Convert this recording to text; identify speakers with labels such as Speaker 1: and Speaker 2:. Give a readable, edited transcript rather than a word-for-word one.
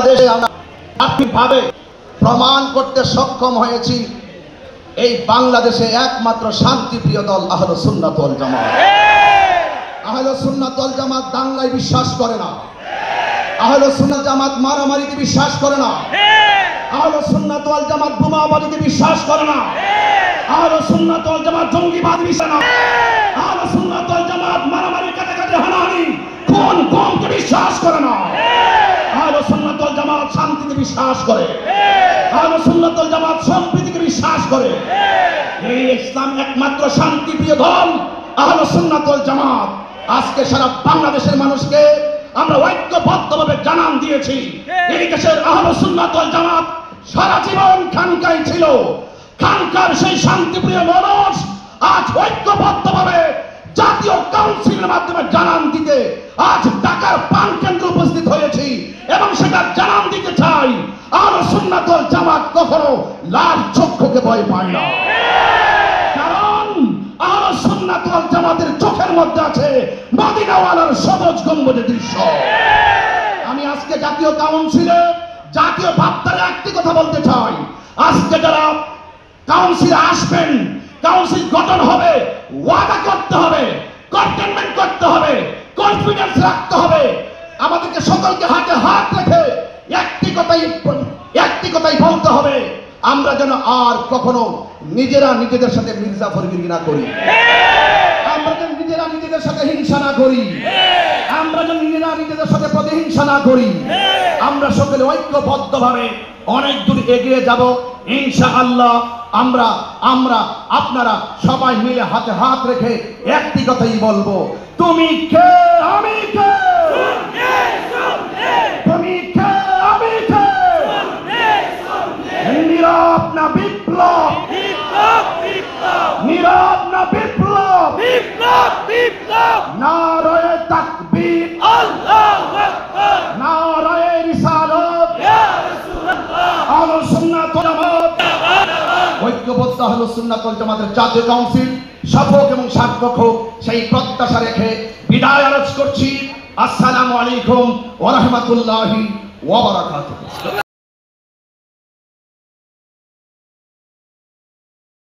Speaker 1: দেশে আমরা আর্থিকভাবে প্রমাণ করতে সক্ষম হয়েছি এই বাংলাদেশে একমাত্র শান্তিপ্রিয় দল আহলুস সুন্নাত ওয়াল জামাত। আহলুস সুন্নাত ওয়াল জামাত দাঙ্গায় বিশ্বাস করে না। আহলুস সুন্নাত জামাত মারামারিতে বিশ্বাস করে না। আহলুস সুন্নাত ওয়াল জামাত বোমাবাজিতে বিশ্বাস করে না। আহলুস সুন্নাত ওয়াল জামাত জঙ্গিবাদ বিশ্বাস না। আহলুস সুন্নাত ওয়াল জামাত মারামারি কাটাকাটি হানাহানি খুন গমকে বিশ্বাস করে না। আহলুস সুন্নাত ওয়াল জামাত শান্তিতে বিশ্বাস করে। আহলুস সুন্নাত ওয়াল জামাত সম্প্রীতিকে বিশ্বাস করে। এই ইসলাম একমাত্র শান্তিপ্রিয় দল আহলুস সুন্নাত ওয়াল জামাত। আজকে সারা বাংলাদেশের মানুষকে আমরা ঐক্যবদ্ধভাবে জানান দিয়েছি এই দেশের আহলুস সুন্নাত ওয়াল জামাত সারা জীবন খানকায় ছিল। খানকার সেই শান্তিপ্রিয় মানুষ আজ ঐক্যবদ্ধভাবে জাতীয় কাউন্সিলের মাধ্যমে জানান দিতে আজ ঢাকার পান কেন্দ্রে উপস্থিত হয়েছি এবং সেটা জানান দিতে চাই আহলুস সুন্নাত ওয়াল জামাত কখনো লাল চক্ষুকে ভয় পায় না। কারণ আহলুস সুন্নাত ওয়াল জামাতের চোখের মধ্যে আছে মদিনাওয়ালার সবুজ গম্বুজের দৃশ্য। আমি আজকে জাতীয় কাউন্সিলে জাতীয় ভাবধারে একটি কথা বলতে চাই, আজকে যারা কাউন্সিলে আসবেন, কাউন্সিল গঠন হবে, ওয়াদা করতে হবে, কন্টেনমেন্ট করতে হবে, কনফিডেন্স রাখতে হবে। আমাদেরকে সকলকে হাতে হাত রেখে একটি কথাই বলতে হবে, আমরা যেন আর কখনো নিজেরা নিজেদের সাথে মির্জা ফখরুল না করি। আমরা যেন নিজেরা নিজেদের সাথে হিংসা না করি। আমরা যেন নিজেরা নিজেদের সাথে প্রতিহিংসা না করি। আমরা সকলে ঐক্যবদ্ধভাবে অনেক দূর এগিয়ে যাব ইনশাআল্লাহ। আমরা আপনারা সবাই মিলে হাতে হাত রেখে একটি কথাই বলবো, তুমি কে আমি কে, তুমি কে আমি কে, নীরব না বিপ্লব, নীরব না বিপ্লব, নারায়ে তাকবীর, আল্লাহু আকবার, নারায়ে রিসালাত, ইয়া রাসূলুল্লাহ। আহলুস সুন্নাত ওয়াল জামাত ঐক্যবদ্ধ আহলুস সুন্নাত ওয়াল জামাতের জাতীয় কাউন্সিল সফল এবং সার্থক হোক সেই প্রত্যাশা রেখে বিদায় আরজ করছি। আসসালামু আলাইকুম ওয়া রাহমাতুল্লাহি ওয়া বারাকাতুহু।